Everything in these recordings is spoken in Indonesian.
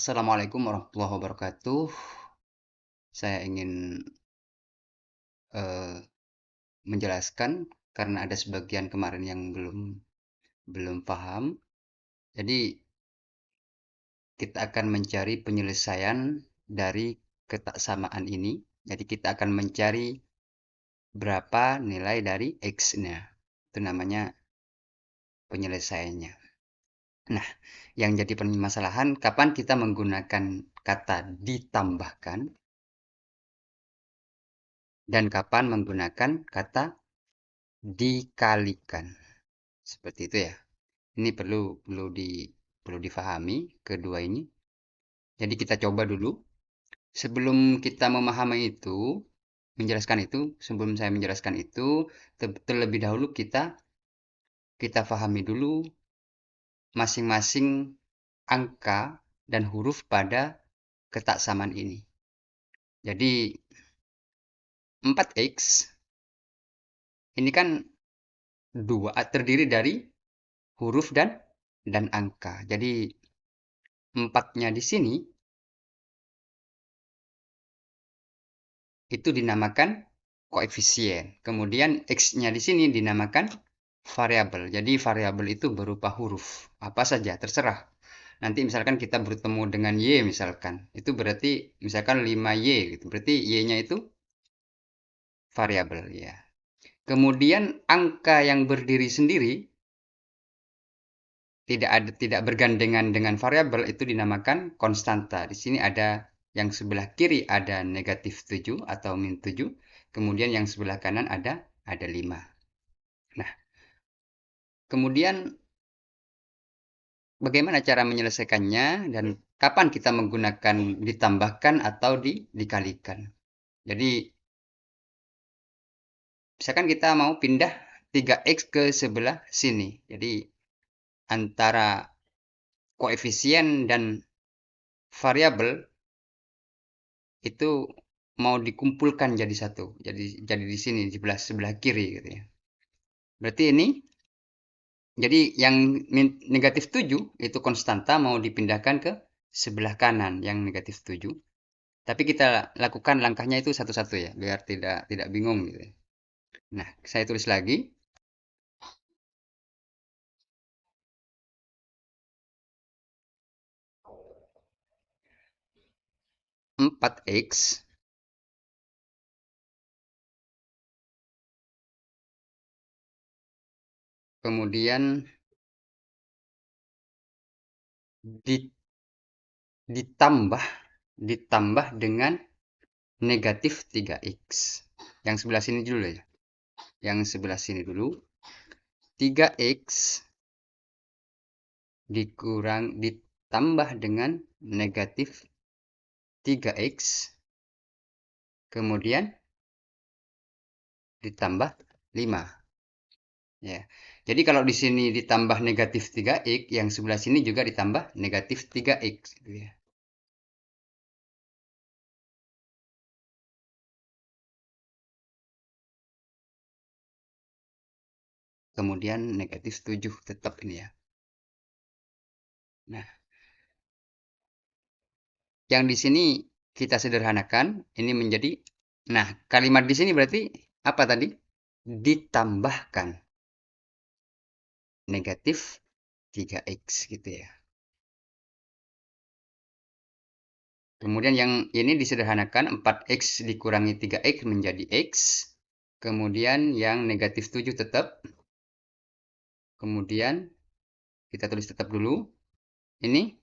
Assalamualaikum warahmatullahi wabarakatuh. Saya ingin eh, menjelaskan karena ada sebagian kemarin yang belum paham. Jadi kita akan mencari penyelesaian dari ketaksamaan ini. Jadi kita akan mencari berapa nilai dari X-nya. Itu namanya penyelesaiannya. Nah, yang jadi permasalahan kapan kita menggunakan kata ditambahkan dan kapan menggunakan kata dikalikan. Seperti itu ya. Ini perlu difahami kedua ini. Jadi kita coba dulu. Sebelum kita memahami itu, menjelaskan itu, sebelum saya menjelaskan itu, terlebih dahulu kita pahami dulu masing-masing angka dan huruf pada ketaksamaan ini. Jadi 4x ini kan terdiri dari huruf dan angka. Jadi 4-nya di sini itu dinamakan koefisien. Kemudian X-nya di sini dinamakan variabel. Jadi variabel itu berupa huruf. Apa saja, terserah. Nanti misalkan kita bertemu dengan Y misalkan. Itu berarti misalkan 5Y gitu. Berarti Y-nya itu variabel ya. Kemudian angka yang berdiri sendiri tidak bergandengan dengan variabel itu dinamakan konstanta. Di sini ada yang sebelah kiri ada negatif 7 atau min 7. Kemudian yang sebelah kanan ada 5. Nah, kemudian bagaimana cara menyelesaikannya dan kapan kita menggunakan ditambahkan atau dikalikan. Jadi, misalkan kita mau pindah 3x ke sebelah sini. Jadi, antara koefisien dan variabel itu mau dikumpulkan jadi satu. Jadi di sini di sebelah kiri gitu ya. Berarti ini jadi yang negatif 7 itu konstanta mau dipindahkan ke sebelah kanan yang negatif 7. Tapi kita lakukan langkahnya itu satu-satu ya, biar tidak bingung gitu ya. Nah, saya tulis lagi 4x kemudian di- ditambah ditambah dengan negatif 3x. Yang sebelah sini dulu ya. Yang sebelah sini dulu 3x ditambah dengan negatif 3x kemudian ditambah 5 ya. Jadi kalau di sini ditambah negatif 3x, yang sebelah sini juga ditambah negatif 3x gitu ya. Kemudian negatif 7 tetap ini ya. Nah, yang di sini kita sederhanakan ini menjadi kalimat di sini berarti apa tadi? Ditambahkan negatif 3x gitu ya. Kemudian yang ini disederhanakan 4x dikurangi 3x menjadi x. Kemudian yang negatif 7 tetap. Kemudian kita tulis tetap dulu. Ini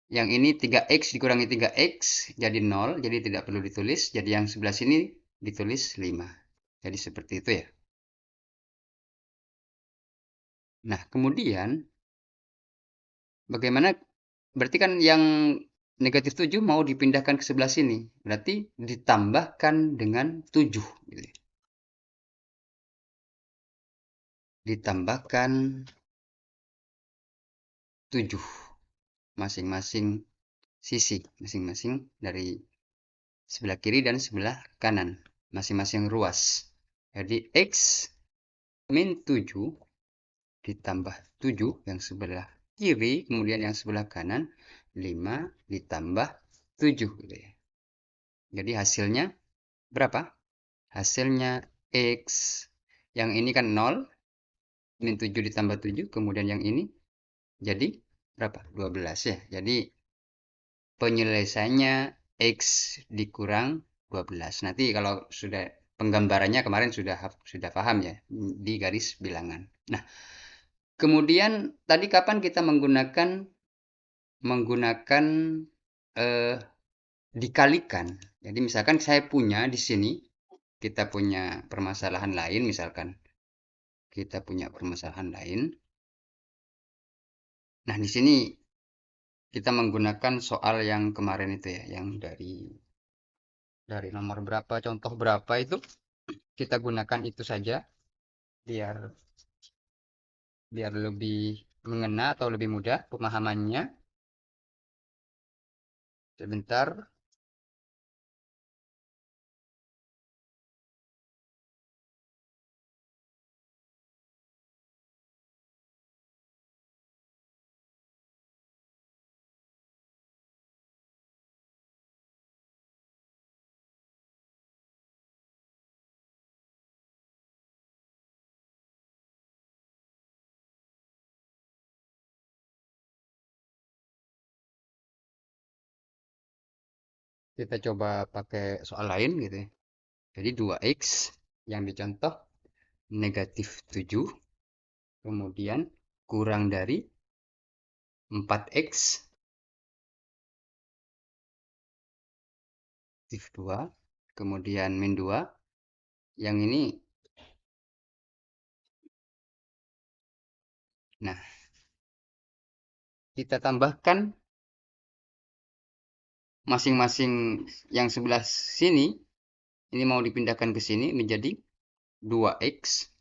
yang ini 3x dikurangi 3x jadi 0, jadi tidak perlu ditulis. Jadi yang sebelah sini ditulis 5. Jadi seperti itu ya. Nah, kemudian bagaimana berarti kan yang negatif 7 mau dipindahkan ke sebelah sini. Berarti ditambahkan dengan 7 gitu ya. Ditambahkan 7 masing-masing sisi, masing-masing dari sebelah kiri dan sebelah kanan, masing-masing ruas. Jadi X min 7 ditambah 7 yang sebelah kiri, kemudian yang sebelah kanan 5 ditambah 7 gitu ya. Jadi hasilnya berapa? Hasilnya X. Yang ini kan 0, min 7 ditambah 7, kemudian yang ini jadi berapa? 12 ya. Jadi penyelesaiannya X dikurang 12. Nanti kalau sudah penggambarannya kemarin sudah paham ya di garis bilangan. Nah, kemudian tadi kapan kita menggunakan eh, dikalikan. Jadi misalkan saya punya di sini kita punya permasalahan lain, misalkan kita punya permasalahan lain. Nah, di sini kita menggunakan soal yang kemarin itu ya, yang dari nomor berapa, contoh berapa itu kita gunakan itu saja biar biar lebih mengena atau lebih mudah pemahamannya. Sebentar, kita coba pakai soal lain gitu ya. Jadi 2x yang dicontoh negatif 7, kemudian kurang dari 4x positif 2, kemudian min 2. Yang ini, nah, kita tambahkan masing-masing yang sebelah sini, ini mau dipindahkan ke sini menjadi 2x,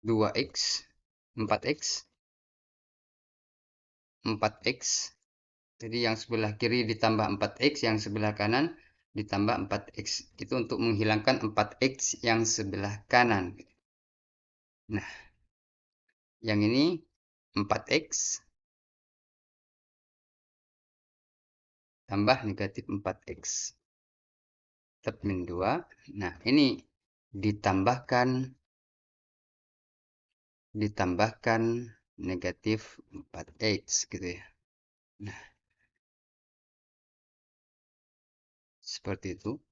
2x, 4x, 4x. Jadi yang sebelah kiri ditambah 4x, yang sebelah kanan ditambah 4x. Itu untuk menghilangkan 4x yang sebelah kanan. Nah, yang ini 4x tambah negatif 4x. Tetap min 2. Nah, ini ditambahkan negatif 4x gitu ya. Nah, seperti itu.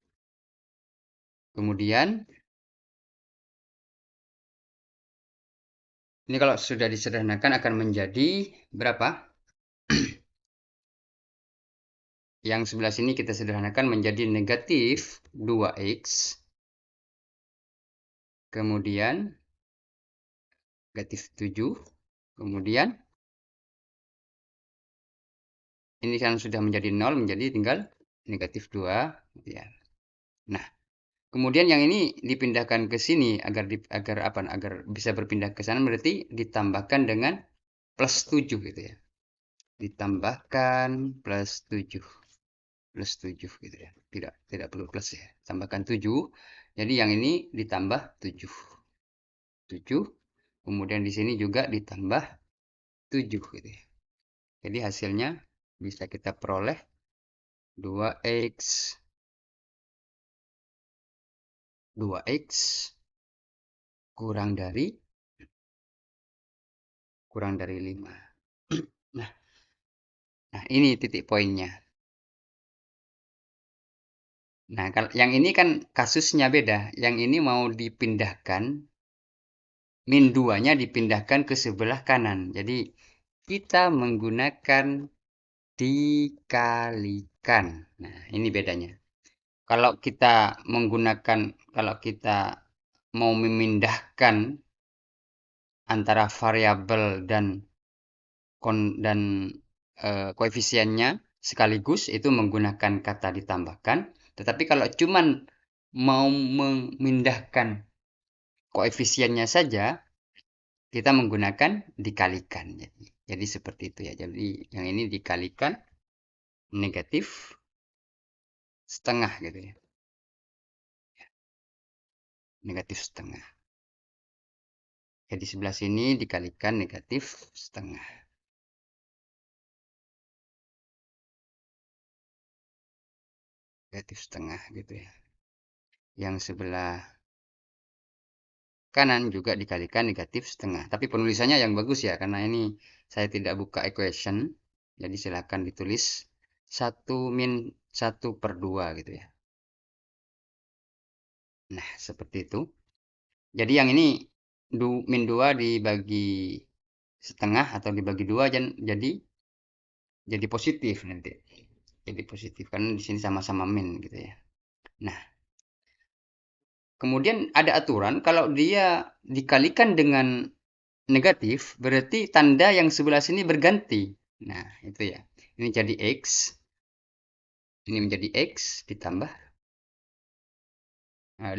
Kemudian, ini kalau sudah disederhanakan akan menjadi berapa? Yang sebelah sini kita sederhanakan menjadi negatif 2x. Kemudian, negatif 7. Kemudian, ini kan sudah menjadi 0, menjadi tinggal negatif 2. Ya. Nah, kemudian yang ini dipindahkan ke sini agar bisa berpindah ke sana, berarti ditambahkan dengan plus 7 gitu ya. Ditambahkan plus 7. Plus 7 gitu ya. Tidak perlu plus ya. Tambahkan 7. Jadi yang ini ditambah 7. 7. Kemudian di sini juga ditambah 7 gitu ya. Jadi hasilnya bisa kita peroleh 2x kurang dari 5. Nah, nah ini titik poinnya. Nah, kalau yang ini kan kasusnya beda. Yang ini mau dipindahkan, min 2-nya dipindahkan ke sebelah kanan. Jadi, kita menggunakan dikalikan. Nah, ini bedanya. Kalau kita mau memindahkan antara variabel dan koefisiennya sekaligus itu menggunakan kata ditambahkan. Tetapi kalau cuman mau memindahkan koefisiennya saja, kita menggunakan dikalikan. Jadi seperti itu ya. Jadi yang ini dikalikan negatif setengah gitu ya. Negatif setengah. Jadi sebelah sini dikalikan negatif setengah. Negatif setengah gitu ya. Yang sebelah kanan juga dikalikan negatif setengah. Tapi penulisannya yang bagus ya, karena ini saya tidak buka equation. Jadi silakan ditulis 1-1/2 gitu ya. Nah, seperti itu. Jadi yang ini min 2 dibagi setengah atau dibagi 2 jadi positif nanti. Jadi positif karena di sini sama-sama min gitu ya. Nah, kemudian ada aturan kalau dia dikalikan dengan negatif, berarti tanda yang sebelah sini berganti. Nah, itu ya. Ini jadi X, ini menjadi X ditambah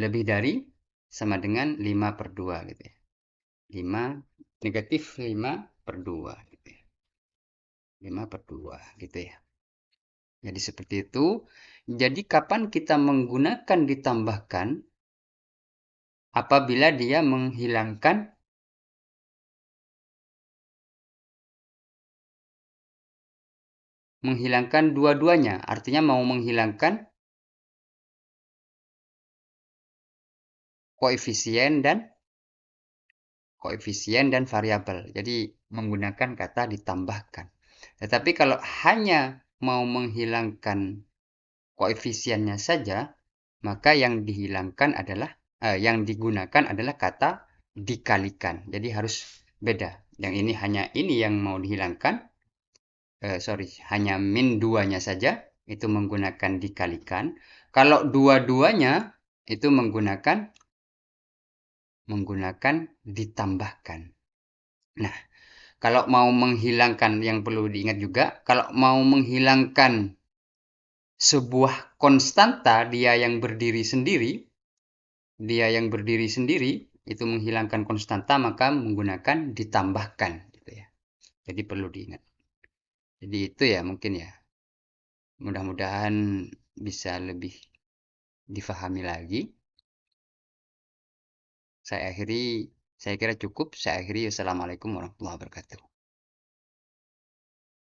lebih dari sama dengan 5/2 gitu ya. 5 negatif 5/2 gitu ya. 5/2 gitu ya. Jadi seperti itu. Jadi kapan kita menggunakan ditambahkan? Apabila dia menghilangkan dua-duanya, artinya mau menghilangkan koefisien dan variabel. Jadi menggunakan kata ditambahkan. Tetapi kalau hanya mau menghilangkan koefisiennya saja, maka yang digunakan adalah kata dikalikan. Jadi harus beda. Yang ini hanya ini yang mau dihilangkan. Hanya min 2-nya saja itu menggunakan dikalikan. Kalau dua-duanya itu menggunakan ditambahkan. Nah, kalau mau menghilangkan yang perlu diingat juga, kalau mau menghilangkan sebuah konstanta dia yang berdiri sendiri itu menghilangkan konstanta maka menggunakan ditambahkan gitu ya. Jadi perlu diingat. Jadi itu ya mungkin ya. Mudah-mudahan bisa lebih difahami lagi. Saya kira cukup. Saya akhiri. Wassalamualaikum warahmatullahi wabarakatuh.